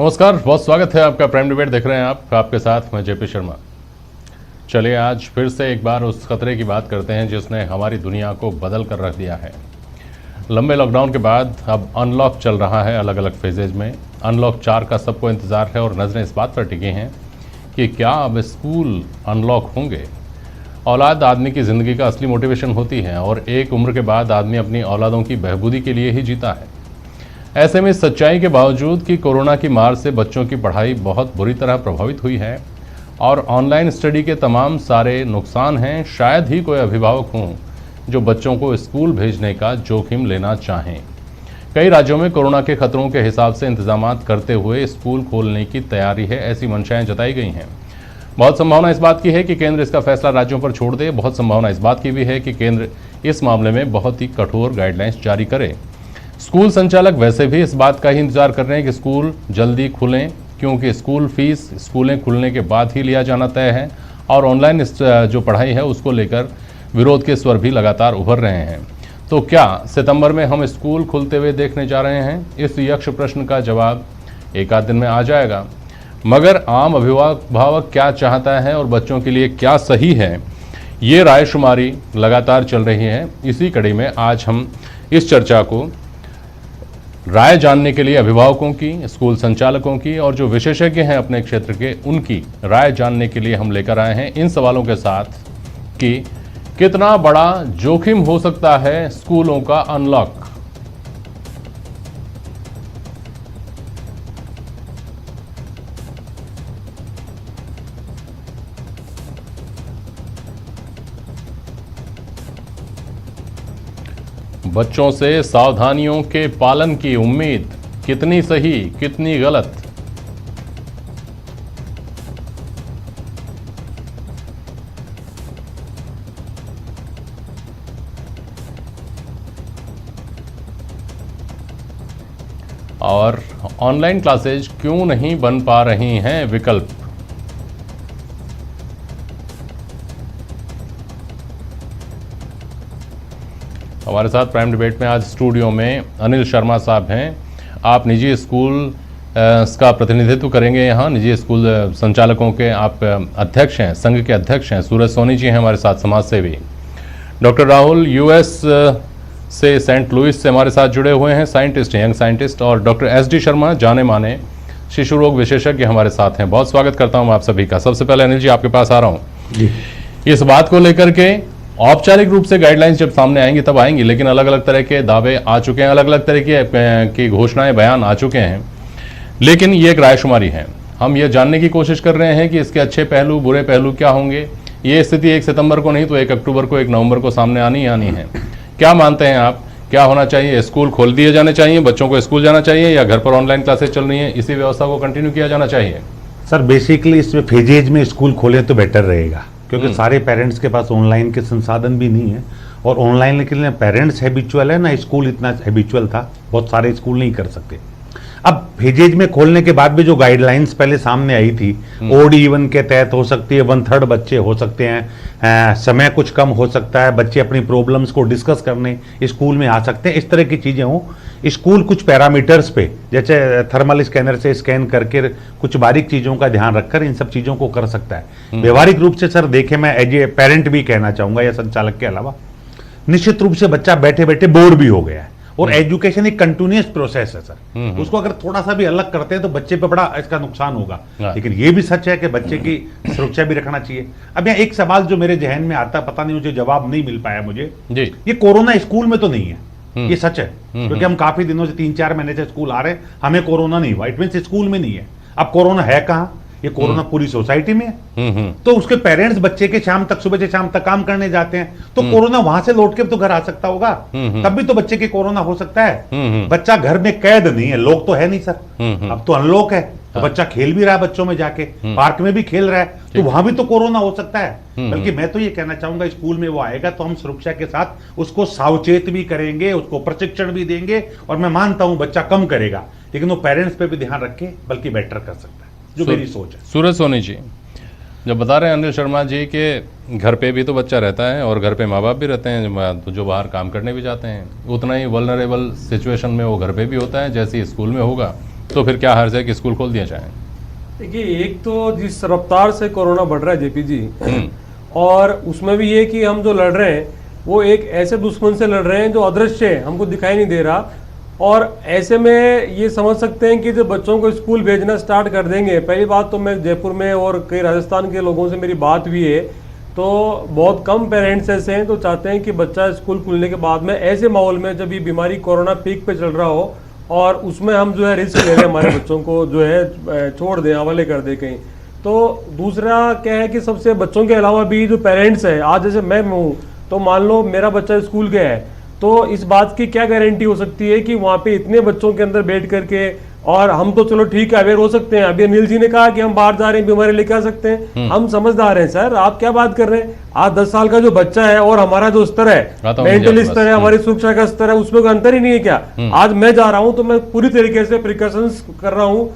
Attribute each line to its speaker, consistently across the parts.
Speaker 1: नमस्कार, बहुत स्वागत है आपका। प्राइम डिबेट देख रहे हैं आप, आपके साथ मैं जेपी शर्मा। चलिए आज फिर से एक बार उस खतरे की बात करते हैं जिसने हमारी दुनिया को बदल कर रख दिया है। लंबे लॉकडाउन के बाद अब अनलॉक चल रहा है अलग अलग फेजेज में। अनलॉक 4 का सबको इंतज़ार है और नज़रें इस बात पर टिकी हैं कि क्या अब स्कूल अनलॉक होंगे। औलाद आदमी की ज़िंदगी का असली मोटिवेशन होती है और एक उम्र के बाद आदमी अपनी औलादों की बहबूदी के लिए ही जीता है। ऐसे में सच्चाई के बावजूद कि कोरोना की मार से बच्चों की पढ़ाई बहुत बुरी तरह प्रभावित हुई है और ऑनलाइन स्टडी के तमाम सारे नुकसान हैं, शायद ही कोई अभिभावक हों जो बच्चों को स्कूल भेजने का जोखिम लेना चाहें। कई राज्यों में कोरोना के खतरों के हिसाब से इंतजामात करते हुए स्कूल खोलने की तैयारी है, ऐसी मंशाएं जताई गई हैं। बहुत संभावना इस बात की है कि केंद्र इसका फैसला राज्यों पर छोड़ दे। बहुत संभावना इस बात की भी है कि केंद्र इस मामले में बहुत ही कठोर गाइडलाइंस जारी करे। स्कूल संचालक वैसे भी इस बात का ही इंतजार कर रहे हैं कि स्कूल जल्दी खुलें, क्योंकि स्कूल फीस स्कूलें खुलने के बाद ही लिया जाना तय है और ऑनलाइन जो पढ़ाई है उसको लेकर विरोध के स्वर भी लगातार उभर रहे हैं। तो क्या सितंबर में हम स्कूल खुलते हुए देखने जा रहे हैं? इस यक्ष प्रश्न का जवाब एक आध दिन में आ जाएगा, मगर आम अभिभावक क्या चाहता है और बच्चों के लिए क्या सही है, ये रायशुमारी लगातार चल रही है। इसी कड़ी में आज हम इस चर्चा को राय जानने के लिए अभिभावकों की, स्कूल संचालकों की और जो विशेषज्ञ हैं अपने क्षेत्र के, उनकी राय जानने के लिए हम लेकर आए हैं इन सवालों के साथ कि कितना बड़ा जोखिम हो सकता है स्कूलों का अनलॉक। बच्चों से सावधानियों के पालन की उम्मीद कितनी सही, कितनी गलत? और ऑनलाइन क्लासेज क्यों नहीं बन पा रही हैं विकल्प? हमारे साथ प्राइम डिबेट में आज स्टूडियो में अनिल शर्मा साहब हैं। आप निजी स्कूल का प्रतिनिधित्व करेंगे, यहाँ निजी स्कूल संचालकों के आप अध्यक्ष हैं, संघ के अध्यक्ष हैं। सूरज सोनी जी हैं हमारे साथ, समाज सेवी। डॉक्टर राहुल यूएस से सेंट लुइस से हमारे साथ जुड़े हुए हैं, साइंटिस्ट हैं, यंग साइंटिस्ट। और डॉक्टर एसडी शर्मा, जाने माने शिशु रोग विशेषज्ञ, हमारे साथ हैं। बहुत स्वागत करता हूं आप सभी का। सबसे पहले अनिल जी आपके पास आ रहा हूं इस बात को लेकर के। औपचारिक रूप से गाइडलाइंस जब सामने आएंगी तब आएंगी, लेकिन अलग अलग तरह के दावे आ चुके हैं, अलग अलग तरह की घोषणाएं, बयान आ चुके हैं, लेकिन ये एक रायशुमारी है। हम ये जानने की कोशिश कर रहे हैं कि इसके अच्छे पहलू, बुरे पहलू क्या होंगे। ये स्थिति 1 सितंबर को नहीं तो 1 अक्टूबर को, 1 नवंबर को सामने आनी है। क्या मानते हैं आप, क्या होना चाहिए? स्कूल खोल दिए जाने चाहिए, बच्चों को स्कूल जाना चाहिए, या घर पर ऑनलाइन क्लासेस चल रही हैं, इसी व्यवस्था को कंटिन्यू किया जाना चाहिए?
Speaker 2: सर बेसिकली इसमें फेजेज में स्कूल खोले तो बेटर रहेगा, क्योंकि सारे पेरेंट्स के पास ऑनलाइन के संसाधन भी नहीं है और ऑनलाइन के लिए पेरेंट्स हैबिचुअल है ना, स्कूल इतना हैबिचुअल था, बहुत सारे स्कूल नहीं कर सकते। अब फेजेज में खोलने के बाद भी जो गाइडलाइंस पहले सामने आई थी, ओड इवन के तहत हो सकती है, 1/3 बच्चे हो सकते हैं, समय कुछ कम हो सकता है, बच्चे अपनी प्रॉब्लम्स को डिस्कस करने स्कूल में आ सकते हैं, इस तरह की चीज़ें हों। स्कूल कुछ पैरामीटर्स पे, जैसे थर्मल स्कैनर से स्कैन करके कुछ बारीक चीज़ों का ध्यान रखकर इन सब चीज़ों को कर सकता है। व्यवहारिक रूप से सर देखें, मैं एज ए पेरेंट भी कहना चाहूँगा या संचालक के अलावा, निश्चित रूप से बच्चा बैठे बैठे बोर भी हो गया है और एजुकेशन एक कंटिन्यूअस प्रोसेस है सर। उसको अगर थोड़ा सा भी अलग करते हैं तो बच्चे पे बड़ा इसका नुकसान होगा। लेकिन ये भी सच है कि बच्चे की सुरक्षा भी रखना चाहिए। अब यहाँ एक सवाल जो मेरे जहन में आता, पता नहीं मुझे जवाब नहीं मिल पाया मुझे, ये कोरोना स्कूल में तो नहीं है, ये सच है, क्योंकि हम काफी दिनों से 3-4 महीने से स्कूल आ रहे हैं, हमें कोरोना नहीं हुआ, इट मीन स्कूल में नहीं है। अब कोरोना है कहाँ? ये कोरोना पूरी सोसाइटी में है। तो उसके पेरेंट्स बच्चे के शाम तक, सुबह से शाम तक काम करने जाते हैं, तो कोरोना वहां से लौट के तो घर आ सकता होगा, तब भी तो बच्चे के कोरोना हो सकता है। बच्चा घर में कैद नहीं है, लोग तो है नहीं सर, अब तो अनलॉक है, तो बच्चा खेल भी रहा है, बच्चों में जाके पार्क में भी खेल रहा है, तो वहां भी तो कोरोना हो सकता है। बल्कि मैं तो ये कहना चाहूंगा, स्कूल में वो आएगा तो हम सुरक्षा के साथ उसको सावचेत भी करेंगे, उसको प्रशिक्षण भी देंगे, और मैं मानता हूं बच्चा कम करेगा, लेकिन वो पेरेंट्स पे भी ध्यान रखे, बल्कि बेटर कर सकता है, जो मेरी सोच है।
Speaker 1: सूरज सोनी जी, जब बता रहे हैं अनिल शर्मा जी के घर पे भी तो बच्चा रहता है और घर पे माँ बाप भी रहते हैं जो बाहर काम करने भी जाते हैं, उतना ही वल्नरेबल सिचुएशन में वो घर पे भी होता है जैसे स्कूल में होगा। तो फिर क्या हर्ज है कि स्कूल खोल दिया जाए?
Speaker 3: देखिए, एक तो जिस रफ्तार से कोरोना बढ़ रहा है जेपी जी, और उसमें भी ये कि हम जो लड़ रहे हैं वो एक ऐसे दुश्मन से लड़ रहे हैं जो अदृश्य है, हमको दिखाई नहीं दे रहा। और ऐसे में ये समझ सकते हैं कि जब बच्चों को स्कूल भेजना स्टार्ट कर देंगे, पहली बात तो मैं जयपुर में और कई राजस्थान के लोगों से मेरी बात भी है, तो बहुत कम पेरेंट्स ऐसे हैं तो चाहते हैं कि बच्चा स्कूल खुलने के बाद में ऐसे माहौल में जब ये बीमारी कोरोना पीक पे चल रहा हो और उसमें हम जो है रिस्क ले रहे हैं, हमारे बच्चों को जो है छोड़ दें, हवाले कर दें कहीं। तो दूसरा क्या है कि सबसे बच्चों के अलावा भी जो पेरेंट्स है, आज जैसे मैं हूँ तो मान लो मेरा बच्चा स्कूल गया है, तो इस बात की क्या गारंटी हो सकती है कि वहाँ पे इतने बच्चों के अंदर बैठ करके, और हम तो चलो ठीक है अवेयर हो सकते हैं, अभी अनिल जी ने कहा कि हम बाहर जा रहे हैं बीमारी लेके आ सकते हैं, हम समझदार हैं सर, आप क्या बात कर रहे हैं? आज 10 साल का जो बच्चा है और हमारा जो स्तर है, मेंटल स्तर है, हमारी सुरक्षा का स्तर है, उसमें कोई अंतर ही नहीं है क्या? आज मैं जा रहा हूँ तो मैं पूरी तरीके से प्रिकॉशंस कर रहा हूँ,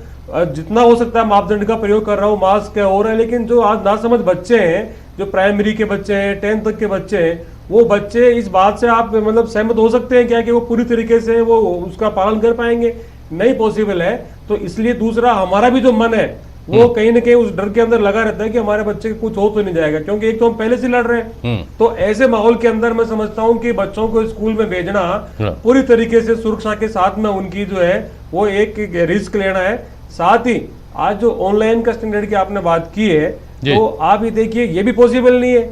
Speaker 3: जितना हो सकता है मापदंड का प्रयोग कर रहा हूँ, मास्क हो रहा है। लेकिन जो आज नासमझ बच्चे हैं, जो प्राइमरी के बच्चे हैं, 10th तक के बच्चे हैं, वो बच्चे इस बात से आप मतलब सहमत हो सकते हैं क्या कि वो पूरी तरीके से वो उसका पालन कर पाएंगे? नहीं पॉसिबल है। तो इसलिए दूसरा हमारा भी जो मन है वो कहीं ना कहीं उस डर के अंदर लगा रहता है कि हमारे बच्चे को कुछ हो तो नहीं जाएगा, क्योंकि एक तो हम पहले से लड़ रहे हैं। तो ऐसे माहौल के अंदर मैं समझता हूँ कि बच्चों को स्कूल में भेजना पूरी तरीके से सुरक्षा के साथ में उनकी जो है वो एक रिस्क लेना है। साथ ही आज जो ऑनलाइन का स्टैंडर्ड की आपने बात की है, तो आप ही देखिए ये भी पॉसिबल नहीं है,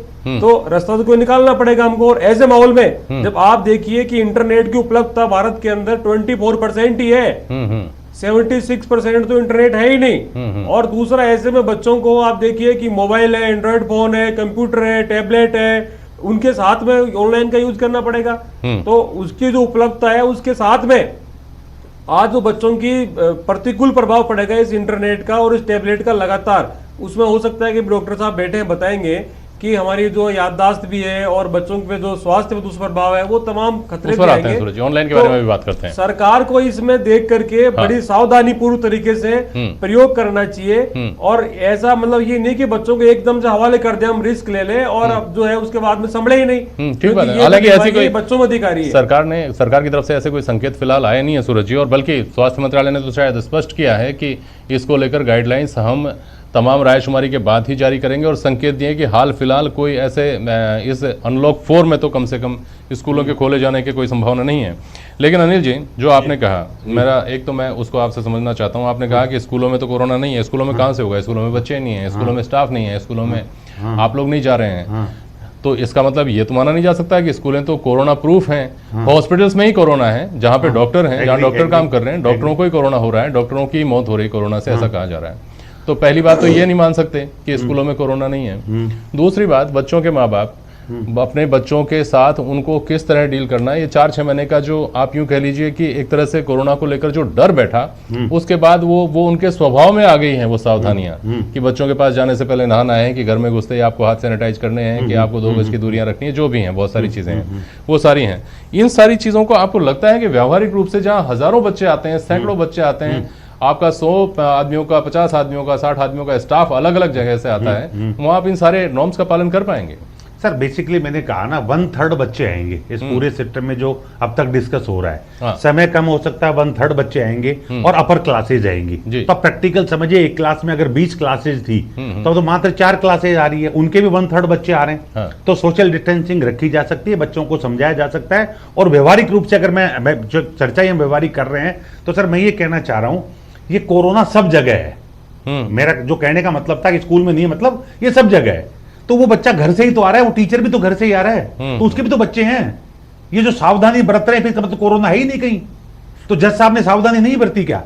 Speaker 3: तो रास्ता तो कोई निकालना पड़ेगा हमको। और ऐसे माहौल में जब आप देखिए कि इंटरनेट की उपलब्धता भारत के अंदर 24% ही है, 76% तो इंटरनेट है ही नहीं। और दूसरा ऐसे में बच्चों को आप देखिए कि मोबाइल है, एंड्रॉइड फोन है, कंप्यूटर है, टैबलेट है, उनके साथ में ऑनलाइन का यूज करना पड़ेगा। तो उसकी जो उपलब्धता है उसके साथ में आज जो बच्चों की प्रतिकूल प्रभाव पड़ेगा इस इंटरनेट का और इस टैबलेट का लगातार, उसमें हो सकता है कि डॉक्टर साहब बैठे हैं बताएंगे कि हमारी जो याददाश्त भी है और बच्चों पे जो स्वास्थ्य पे दुष्प्रभाव है वो तमाम खतरे भी आएंगे।
Speaker 1: सूरज जी ऑनलाइन के बारे में भी बात करते हैं।
Speaker 3: सरकार को इसमें देख करके बड़ी सावधानी पूर्ण तरीके से प्रयोग करना चाहिए। और ऐसा मतलब ये नहीं कि बच्चों को एकदम से हवाले कर दे, हम रिस्क ले लें और अब जो है उसके बाद में संभले ही नहीं।
Speaker 1: ठीक बात है। हालांकि ऐसी कोई
Speaker 3: बच्चों में अधिकारी है,
Speaker 1: सरकार की तरफ से ऐसे कोई संकेत फिलहाल आए नहीं है सूरज जी, और बल्कि स्वास्थ्य मंत्रालय ने तो शायद स्पष्ट किया है कि इसको लेकर गाइडलाइंस हम तमाम रायशुमारी के बाद ही जारी करेंगे, और संकेत दिए कि हाल फिलहाल कोई ऐसे इस अनलॉक 4 में तो कम से कम स्कूलों के खोले जाने की कोई संभावना नहीं है। लेकिन अनिल जी जो आपने कहा, मेरा एक तो मैं उसको आपसे समझना चाहता हूँ, आपने कहा कि स्कूलों में तो कोरोना नहीं है, स्कूलों में कहाँ से होगा? स्कूलों में बच्चे नहीं है, स्कूलों में स्टाफ नहीं है, स्कूलों में आप लोग नहीं जा रहे हैं, तो इसका मतलब ये तो माना नहीं जा सकता कि स्कूलें तो कोरोना प्रूफ हैं। हॉस्पिटल्स में ही कोरोना है, जहाँ पे डॉक्टर हैं, जहाँ डॉक्टर काम कर रहे हैं, डॉक्टरों को ही कोरोना हो रहा है, डॉक्टरों की मौत हो रही है कोरोना से, ऐसा कहा जा रहा है। तो पहली बात तो ये नहीं मान सकते कि स्कूलों में कोरोना नहीं है। दूसरी बात, बच्चों के माँ बाप अपने बच्चों के साथ उनको किस तरह डील करना है। ये 4-6 महीने का जो आप यूं कह लीजिए कि एक तरह से कोरोना को लेकर जो डर बैठा, उसके बाद वो उनके स्वभाव में आ गई हैं वो सावधानियां कि बच्चों के पास जाने से पहले नहाना है, कि घर में घुसते ही आपको हाथ सैनिटाइज करने हैं, कि आपको 2 गज की दूरियां रखनी है, जो भी हैं बहुत सारी चीजें हैं वो सारी हैं। इन सारी चीजों को आपको लगता है कि व्यावहारिक रूप से जहाँ हजारों बच्चे आते हैं, सैकड़ों बच्चे आते हैं, आपका 100 आदमियों का, 50 आदमियों का, 60 आदमियों का स्टाफ अलग अलग जगह से आता है, वहां आप इन सारे नॉर्म्स का पालन कर पाएंगे?
Speaker 2: सर बेसिकली मैंने कहा ना 1/3 बच्चे आएंगे इस पूरे सिस्टम में जो अब तक डिस्कस हो रहा है। समय कम हो सकता है, 1/3 बच्चे आएंगे और अपर क्लासेज आएंगी। तो प्रैक्टिकल समझिए, एक क्लास में अगर 20 क्लासेज थी तो मात्र 4 क्लासेज आ रही है, उनके भी 1/3 बच्चे आ रहे हैं। तो सोशल डिस्टेंसिंग रखी जा सकती है, बच्चों को समझाया जा सकता है। और व्यवहारिक रूप से अगर मैं जो चर्चा हम व्यवहारिक कर रहे हैं, तो सर मैं ये कहना चाह रहा हूं, ये कोरोना सब जगह है। मेरा जो कहने का मतलब था कि स्कूल में नहीं है, मतलब ये सब जगह है। तो वो बच्चा घर से ही तो आ रहा है, वो टीचर भी तो घर से ही आ रहा है, तो उसके भी तो बच्चे हैं। ये जो सावधानी बरत रहे हैं, फिर मतलब कोरोना है ही नहीं कहीं। तो जज साहब ने सावधानी नहीं बरती क्या?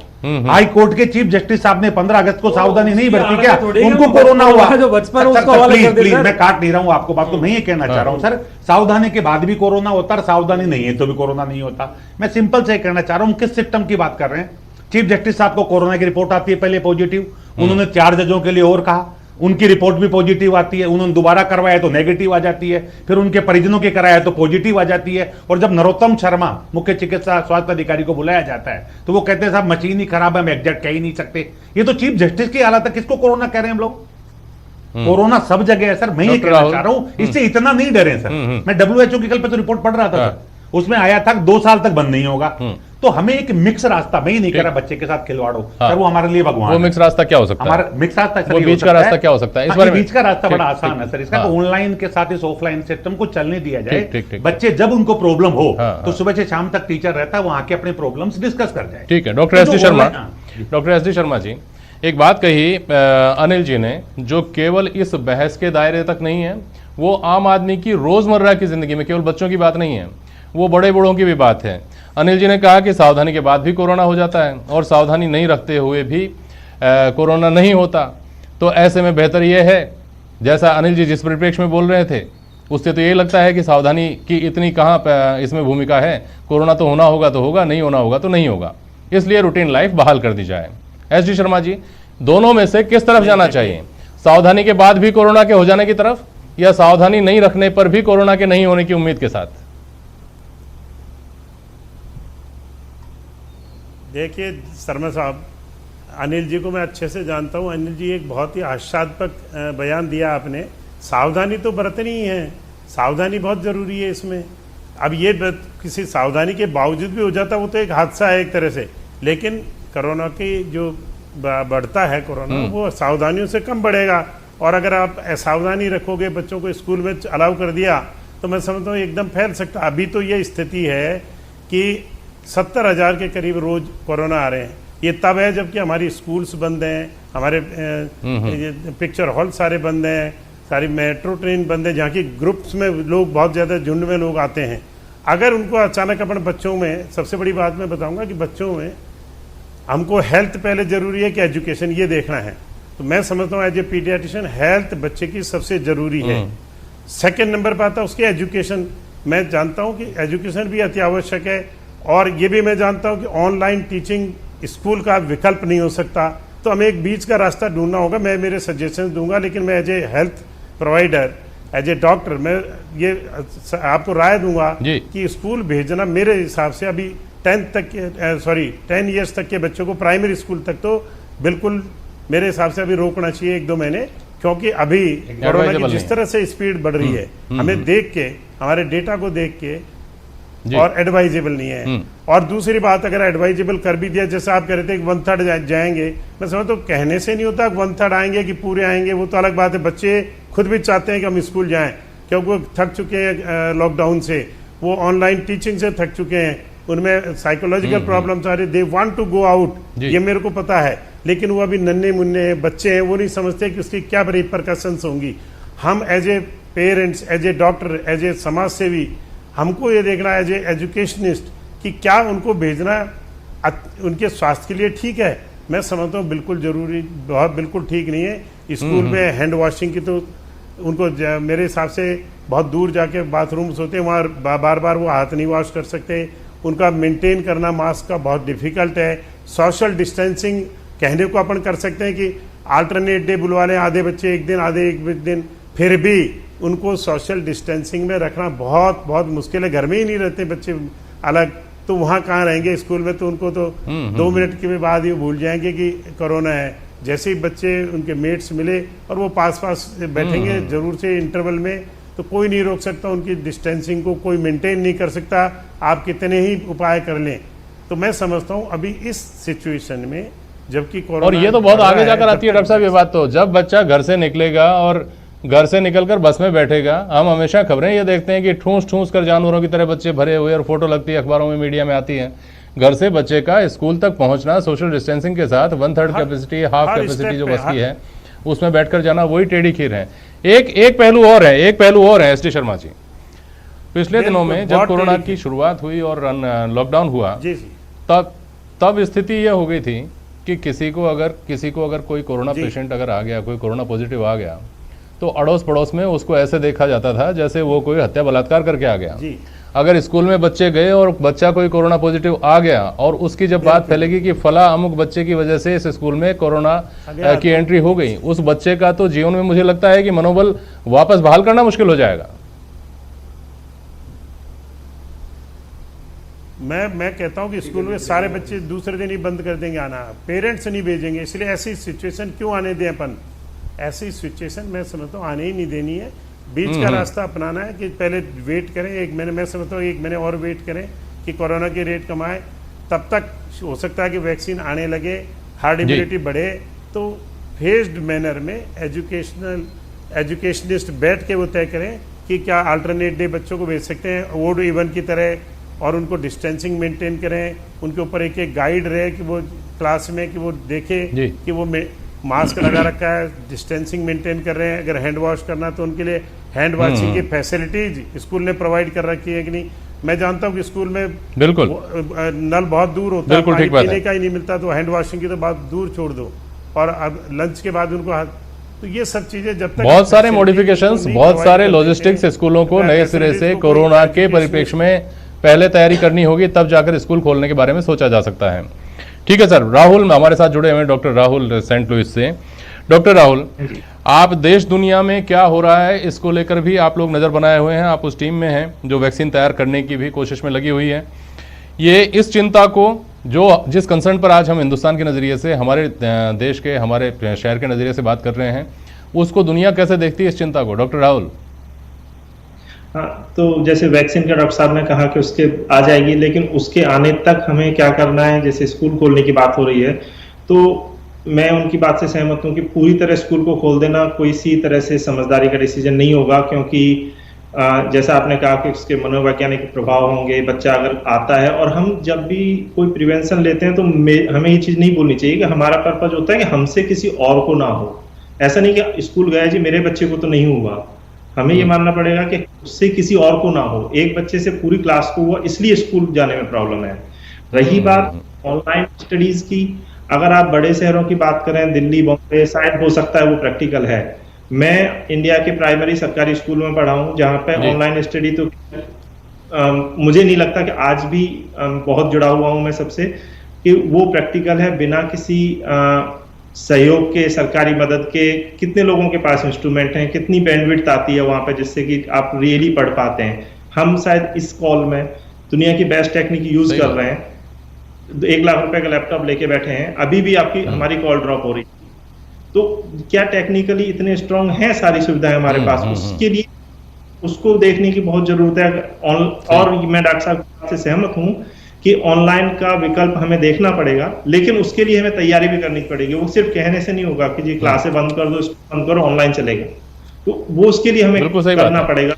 Speaker 2: हाई कोर्ट के चीफ जस्टिस साहब ने 15 अगस्त को सावधानी नहीं बरती क्या? उनको कोरोना हुआ। प्लीज मैं काट नहीं रहा हूं आपको बात, तो मैं ये कहना चाह रहा हूं सर, सावधानी के बाद भी कोरोना होता है, सावधानी नहीं है तो भी कोरोना नहीं होता। मैं सिंपल से कहना चाह रहा हूं, किस सिस्टम की बात कर रहे हैं? चीफ जस्टिस साहब को कोरोना की रिपोर्ट आती है पहले पॉजिटिव, उन्होंने 4 जजों के लिए और कहा, उनकी रिपोर्ट भी पॉजिटिव आती है, उन्होंने दोबारा करवाया तो नेगेटिव आ जाती है, फिर उनके परिजनों के कराया तो पॉजिटिव आ जाती है। और जब नरोत्तम शर्मा मुख्य चिकित्सा स्वास्थ्य अधिकारी को बुलाया जाता है तो वो कहते हैं साहब मशीन ही खराब है, हम एग्जैक्ट कह ही नहीं सकते। ये तो चीफ जस्टिस की हालत है, किसको कोरोना कह रहे हैं हम लोग? कोरोना सब जगह है सर, मैं ये कहना चाह रहा हूं, इससे इतना नहीं डरे सर। मैं WHO की कल पे तो रिपोर्ट पढ़ रहा था, उसमें आया था 2 साल तक बंद नहीं होगा। तो हमें एक मिक्स रास्ता, मैं ही नहीं कह रहा बच्चे के साथ खिलवाड़ो,
Speaker 1: हाँ।
Speaker 2: सर वो हमारे लिए भगवान
Speaker 1: वो मिक्स रास्ता क्या हो सकता है?
Speaker 2: हमारा मिक्स रास्ता
Speaker 1: वो बीच का रास्ता क्या हो सकता है? इस बारे में
Speaker 2: बीच का रास्ता बड़ा
Speaker 1: ठीक,
Speaker 2: आसान है सर, इसका
Speaker 1: हाँ।
Speaker 2: तो ऑनलाइन के साथ इस ऑफलाइन सिस्टम को चलने दिया जाए।
Speaker 1: ठीक।
Speaker 2: बच्चे जब उनको प्रॉब्लम हो
Speaker 1: हाँ,
Speaker 2: तो सुबह से शाम तक टीचर रहता है, वो आके अपने प्रॉब्लम्स डिस्कस कर जाए।
Speaker 1: ठीक है। डॉक्टर
Speaker 2: तो
Speaker 1: एस डी
Speaker 2: जो
Speaker 1: Sharma,
Speaker 2: online-
Speaker 1: doctor S D Sharma ji, एक बात कही अनिल जी ने, जो केवल इस बहस के दायरे तक नहीं है, वो आम आदमी की रोजमर्रा की जिंदगी में, केवल बच्चों की बात नहीं है, वो बड़े बूढ़ों की भी बात है। अनिल जी ने कहा कि सावधानी के बाद भी कोरोना हो जाता है और सावधानी नहीं रखते हुए भी कोरोना नहीं होता। तो ऐसे में बेहतर यह है, जैसा अनिल जी जिस परिप्रेक्ष्य में बोल रहे थे, उससे तो यही लगता है कि सावधानी की इतनी कहाँ इसमें भूमिका है। कोरोना तो होना होगा तो होगा, नहीं होना होगा तो नहीं होगा, इसलिए रूटीन लाइफ बहाल कर दी जाए। एस डी शर्मा जी, दोनों में से किस तरफ जाना चाहिए? सावधानी के बाद भी कोरोना के हो जाने की तरफ, या सावधानी नहीं रखने पर भी कोरोना के नहीं होने की उम्मीद के साथ?
Speaker 4: देखिए शर्मा साहब, अनिल जी को मैं अच्छे से जानता हूँ। अनिल जी एक बहुत ही हास्यास्पद बयान दिया आपने। सावधानी तो बरतनी ही है, सावधानी बहुत ज़रूरी है इसमें। अब ये किसी सावधानी के बावजूद भी हो जाता, वो तो एक हादसा है एक तरह से। लेकिन कोरोना की जो बढ़ता है कोरोना, वो सावधानियों से कम बढ़ेगा। और अगर आप सावधानी रखोगे, बच्चों को स्कूल में अलाउ कर दिया, तो मैं समझता हूँ एकदम फैल सकता। अभी तो ये स्थिति है कि 70,000 के करीब रोज कोरोना आ रहे हैं। ये तब है जबकि हमारी स्कूल्स बंद हैं, हमारे पिक्चर हॉल सारे बंद हैं, सारी मेट्रो ट्रेन बंद है, जहाँ की ग्रुप्स में लोग बहुत ज़्यादा झुंड में लोग आते हैं। अगर उनको अचानक अपन बच्चों में, सबसे बड़ी बात मैं बताऊंगा कि बच्चों में हमको हेल्थ पहले ज़रूरी है कि एजुकेशन, ये देखना है। तो मैं समझता हूँ एज ए पीडियाट्रिशियन हेल्थ बच्चे की सबसे ज़रूरी है। सेकेंड नंबर पर आता है उसकी एजुकेशन। मैं जानता हूँ कि एजुकेशन भी अति आवश्यक है, और ये भी मैं जानता हूँ कि ऑनलाइन टीचिंग स्कूल का विकल्प नहीं हो सकता। तो हमें एक बीच का रास्ता ढूंढना होगा। मैं मेरे सजेशन दूंगा, लेकिन मैं as a health provider, as a doctor, मैं ये आपको राय दूंगा कि स्कूल भेजना मेरे हिसाब से अभी 10 ईयर्स तक के बच्चों को प्राइमरी स्कूल तक तो बिल्कुल मेरे हिसाब से अभी रोकना चाहिए 1-2 महीने। क्योंकि अभी कोरोना की जिस तरह से स्पीड बढ़ रही है, हमें देख के, हमारे डेटा को देख के, और एडवाइजेबल नहीं है। और दूसरी बात, अगर एडवाइजेबल कर भी दिया, जैसे आप कह रहे थे कि 1/3 जाएंगे, मैं समझता हूँ कहने से नहीं होता 1/3 आएंगे कि पूरे आएंगे, वो तो अलग बात है। बच्चे खुद भी चाहते हैं कि हम स्कूल जाएं, क्योंकि वो थक चुके हैं लॉकडाउन से, वो ऑनलाइन टीचिंग से थक चुके हैं, उनमें साइकोलॉजिकल प्रॉब्लम्स आ रही, they want to go out, ये मेरे को पता है। लेकिन वो अभी नन्हे मुन्ने बच्चे हैं, वो नहीं समझते कि उसकी क्या रिपरकशंस होंगी। हम as a parents, as a doctor, as a समाज सेवी, हमको ये देखना है एज ए एजुकेशनिस्ट कि क्या उनको भेजना उनके स्वास्थ्य के लिए ठीक है। मैं समझता हूँ बिल्कुल जरूरी, बहुत बिल्कुल ठीक नहीं है। स्कूल में हैंड वॉशिंग की तो उनको मेरे हिसाब से बहुत दूर जाके बाथरूम्स होते हैं, वहाँ बार बार वो हाथ नहीं वॉश कर सकते। उनका मेंटेन करना मास्क का बहुत डिफिकल्ट है। सोशल डिस्टेंसिंग कहने को अपन कर सकते हैं कि अल्टरनेट डे बुलवा लें, आधे बच्चे एक दिन, आधे एक दिन, फिर भी उनको सोशल डिस्टेंसिंग में रखना बहुत बहुत मुश्किल है। घर में ही नहीं रहते बच्चे अलग, तो वहाँ कहाँ रहेंगे? स्कूल में तो उनको तो 2 मिनट के बाद ही भूल जाएंगे कि कोरोना है। जैसे ही बच्चे उनके मेट्स मिले और वो पास पास बैठेंगे जरूर से इंटरवल में, तो कोई नहीं रोक सकता उनकी डिस्टेंसिंग को, कोई मेंटेन नहीं कर सकता, आप कितने ही उपाय कर लें। तो मैं समझता हूँ अभी इस सिचुएशन में, जबकि कोरोना,
Speaker 1: और ये तो बहुत आगे जाकर आती है डॉक्टर साहब ये बात, तो जब बच्चा घर से निकलेगा और घर से निकलकर बस में बैठेगा, हम हमेशा खबरें ये देखते हैं कि ठूस ठूस कर जानवरों की तरह बच्चे भरे हुए, और फोटो लगती है अखबारों में, मीडिया में आती है। घर से बच्चे का स्कूल तक पहुंचना सोशल डिस्टेंसिंग के साथ 1/3 कैपेसिटी, हाफ कैपेसिटी जो बस की है उसमें बैठकर जाना, वही टेढ़ी खीर है। एक पहलू और है एस डी शर्मा जी, पिछले दिनों में जब कोरोना की शुरुआत हुई और लॉकडाउन हुआ, तब स्थिति यह हो गई थी कि किसी को अगर कोई कोरोना पेशेंट अगर आ गया, कोई कोरोना पॉजिटिव आ गया, तो अड़ोस पड़ोस में उसको ऐसे देखा जाता था जैसे वो कोई हत्या बलात्कार करके आ गया। अगर स्कूल में बच्चे गए और बच्चा कोई कोरोना पॉजिटिव आ गया, और उसकी जब बात फैलेगी कि फला अमुक बच्चे की वजह से इस स्कूल में कोरोना की एंट्री हो गई, उस बच्चे का तो जीवन में मुझे लगता है कि मनोबल वापस बहाल करना मुश्किल हो जाएगा।
Speaker 4: मैं कहता हूं कि स्कूल में सारे बच्चे दूसरे दिन ही बंद कर देंगे आना, पेरेंट्स नहीं भेजेंगे। इसलिए ऐसी सिचुएशन क्यों आने दें अपन? ऐसी सिचुएशन मैं समझता हूँ आने ही नहीं देनी है। बीच का रास्ता अपनाना है कि पहले वेट करें 1 महीने, मैं समझता हूँ 1 महीने और वेट करें कि कोरोना के रेट कम आए, तब तक हो सकता है कि वैक्सीन आने लगे, हार्ड इम्यूनिटी बढ़े, तो फेज्ड मैनर में एजुकेशनिस्ट बैठ के वो तय करें कि क्या अल्टरनेट डे बच्चों को भेज सकते हैं ओड इवन की तरह, और उनको डिस्टेंसिंग मेंटेन करें, उनके ऊपर एक एक गाइड रहे कि वो क्लास में कि वो देखे कि वो मास्क लगा रखा है, डिस्टेंसिंग मेंटेन कर रहे हैं, अगर हैंड वॉश करना तो उनके लिए हैंड वॉशिंग की फैसिलिटीज स्कूल ने प्रोवाइड कर रखी है कि नहीं। मैं जानता हूँ कि स्कूल में
Speaker 1: बिल्कुल
Speaker 4: नल बहुत दूर होता है, पानी पीने का ही नहीं मिलता, तो हैंड वॉशिंग की तो बात दूर छोड़ दो, और अब लंच के बाद उनको तो ये सब चीजें जब तक
Speaker 1: बहुत सारे मॉडिफिकेशंस, बहुत सारे लॉजिस्टिक्स स्कूलों को नए सिरे से कोरोना के परिप्रेक्ष्य में पहले तैयारी करनी होगी, तब जाकर स्कूल खोलने के बारे में सोचा जा सकता है। ठीक है सर। राहुल हमारे साथ जुड़े हुए हैं, डॉक्टर राहुल सेंट लुइस से। डॉक्टर राहुल, आप देश दुनिया में क्या हो रहा है इसको लेकर भी आप लोग नज़र बनाए हुए हैं, आप उस टीम में हैं जो वैक्सीन तैयार करने की भी कोशिश में लगी हुई है। ये इस चिंता को जिस कंसर्न पर आज हम हिंदुस्तान के नज़रिए से, हमारे देश के, हमारे शहर के नज़रिए से बात कर रहे हैं, उसको दुनिया कैसे देखती है इस चिंता को, डॉक्टर राहुल?
Speaker 5: हाँ, तो जैसे वैक्सीन का डॉक्टर साहब ने कहा कि उसके आ जाएगी, लेकिन उसके आने तक हमें क्या करना है, जैसे स्कूल खोलने की बात हो रही है, तो मैं उनकी बात से सहमत हूँ कि पूरी तरह स्कूल को खोल देना कोई सी तरह से समझदारी का डिसीजन नहीं होगा, क्योंकि जैसा आपने कहा कि उसके मनोवैज्ञानिक प्रभाव होंगे। बच्चा अगर आता है, और हम जब भी कोई प्रिवेंशन लेते हैं तो हमें ये चीज़ नहीं बोलनी चाहिए कि हमारा पर्पज होता है कि हमसे किसी और को ना हो। ऐसा नहीं कि स्कूल गया जी मेरे बच्चे को तो नहीं हुआ, हमें ये मानना पड़ेगा कि उससे किसी और को ना हो। एक बच्चे से पूरी क्लास को हुआ, इसलिए स्कूल जाने में प्रॉब्लम है। रही बात ऑनलाइन स्टडीज की, अगर आप बड़े शहरों की बात करें, दिल्ली, बॉम्बे, शायद हो सकता है वो प्रैक्टिकल है। मैं इंडिया के प्राइमरी सरकारी स्कूल में पढ़ा हूँ, जहाँ पे ऑनलाइन स्टडी तो मुझे नहीं लगता कि आज भी बहुत जुड़ा हुआ हूँ मैं सबसे, कि वो प्रैक्टिकल है बिना किसी सहयोग के, सरकारी मदद के। कितने लोगों के पास इंस्ट्रूमेंट हैं, कितनी बैंडविड्थ आती है वहाँ पे जिससे कि आप रियली पढ़ पाते हैं। हम शायद इस कॉल में दुनिया की बेस्ट टेक्निक यूज कर रहे हैं, 1 लाख रुपए का लैपटॉप लेके बैठे हैं, अभी भी आपकी हमारी कॉल ड्रॉप हो रही है। तो क्या टेक्निकली इतने स्ट्रांग हैं सारी सुविधाएं हमारे पास? उसके लिए उसको देखने की बहुत जरूरत है। और मैं डॉक्टर साहब से सहमत हूँ कि ऑनलाइन का विकल्प हमें देखना पड़ेगा, लेकिन उसके लिए हमें तैयारी भी करनी पड़ेगी। वो सिर्फ कहने से नहीं होगा कि जी क्लासें बंद कर दो, बंद करो, ऑनलाइन चलेगा, तो वो उसके लिए हमें करना पड़ेगा।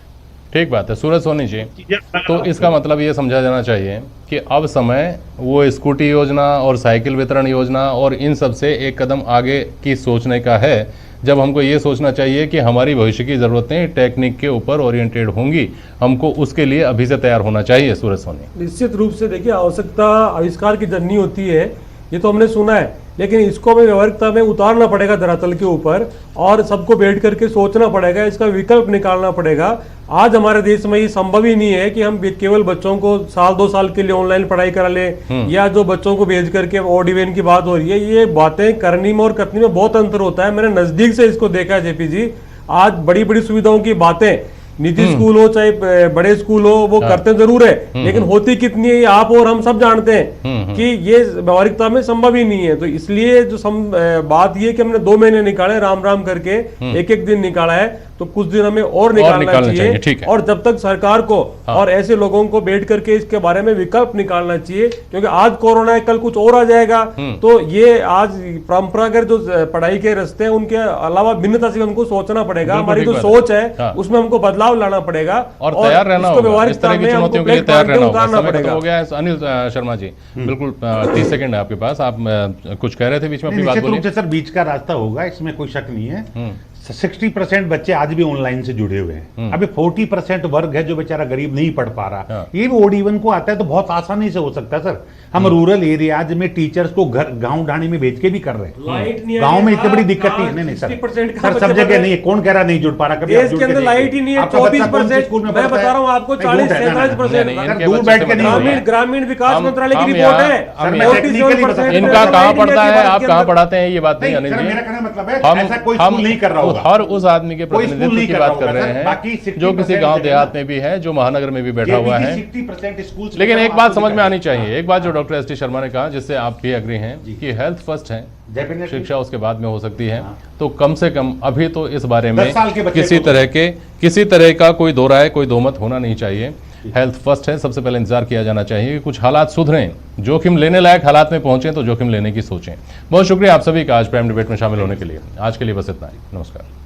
Speaker 1: ठीक बात है सूरज सोनी जी। तो इसका मतलब ये समझा जाना चाहिए कि अब समय वो स्कूटी योजना और साइकिल वितरण योजना और इन सब से एक कदम आगे की सोचने का है, जब हमको ये सोचना चाहिए कि हमारी भविष्य की ज़रूरतें टेक्निक के ऊपर ओरिएंटेड होंगी, हमको उसके लिए अभी से तैयार होना चाहिए। सूरज सोनी,
Speaker 3: निश्चित रूप से देखिए, आवश्यकता आविष्कार की जननी होती है, ये तो हमने सुना है, लेकिन इसको हमें व्यवहारिकता में उतारना पड़ेगा धरातल के ऊपर, और सबको बैठ करके सोचना पड़ेगा, इसका विकल्प निकालना पड़ेगा। आज हमारे देश में ये संभव ही नहीं है कि हम केवल बच्चों को 1-2 साल के लिए ऑनलाइन पढ़ाई करा लें, या जो बच्चों को भेज करके ऑड इवन की बात हो रही है, ये बातें करनी में और करनी में बहुत अंतर होता है। मैंने नजदीक से इसको देखा है जेपी जी। आज बड़ी बड़ी सुविधाओं की बातें, निजी स्कूल हो चाहे बड़े स्कूल हो, वो करते जरूर है, लेकिन होती कितनी है ये आप और हम सब जानते हैं कि ये व्यवहारिकता में संभव ही नहीं है। तो इसलिए जो बात ये कि हमने 2 महीने निकाले राम राम करके, एक दिन निकाला है, तो कुछ दिन हमें और निकालना चाहिए। और जब तक सरकार को और ऐसे लोगों को बैठ करके इसके बारे में विकल्प निकालना चाहिए, क्योंकि आज कोरोना है, कल कुछ और आ जाएगा। तो ये आज परंपरागत जो पढ़ाई के रास्ते हैं उनके अलावा भिन्नता से हमको सोचना पड़ेगा। हमारी जो सोच है उसमें हमको बदलाव लाना पड़ेगा
Speaker 1: और तैयार रहना होगा, इस तरह की चुनौतियों के लिए तैयार रहना होगा। समय खत्म हो गया है। अनिल शर्मा जी, बिल्कुल 30 सेकंड है आपके पास, आप कुछ कह रहे थे बीच में, अपनी बात बोलिए।
Speaker 2: सर बीच का रास्ता होगा, इसमें कोई शक नहीं है। 60% बच्चे आज भी ऑनलाइन से जुड़े हुए हैं। अभी 40% वर्ग है जो बेचारा गरीब नहीं पढ़ पा रहा। ये भी ओड इवन को आता है तो बहुत आसानी से हो सकता है सर। हम रूरल एरियाज में टीचर्स को घर गांव ढाणी में भेज के भी कर रहे हैं। गांव में इतनी बड़ी दिक्कत नहीं है। सर सब जगह नहीं है, कौन कह रहा नहीं जुड़ पा रहा? कभी
Speaker 3: देश के अंदर लाइट ही नहीं है। 24% मैं बता रहा हूँ आपको, 40-47%
Speaker 2: दूर बैठ के नहीं।
Speaker 3: ग्रामीण विकास मंत्रालय की रिपोर्ट है।
Speaker 1: इनका कहाँ पढ़ता है, आप कहाँ पढ़ाते हैं, ये बात नहीं अनिल जी।
Speaker 2: मेरा कहने मतलब है ऐसा कोई स्कूल नहीं कर रहा होगा।
Speaker 1: हर उस आदमी के प्रतिनिधित्व की बात कर रहे हैं जो किसी गांव देहात में भी है, जो महानगर में भी बैठा हुआ है। लेकिन एक बात समझ में आनी चाहिए, एक बात जो डॉक्टर एस टी शर्मा ने कहा, जिससे आप भी एग्री हैं कि हेल्थ फर्स्ट है, शिक्षा उसके बाद में हो सकती है। तो कम से कम अभी तो इस बारे में किसी तरह का कोई दो राय, कोई दो मत होना नहीं चाहिए। हेल्थ फर्स्ट है, सबसे पहले इंतजार किया जाना चाहिए कि कुछ हालात सुधरें, जोखिम लेने लायक हालात में पहुंचें तो जोखिम लेने की सोचें। बहुत शुक्रिया आप सभी का आज प्राइम डिबेट में शामिल होने के लिए। आज के लिए बस इतना ही, नमस्कार।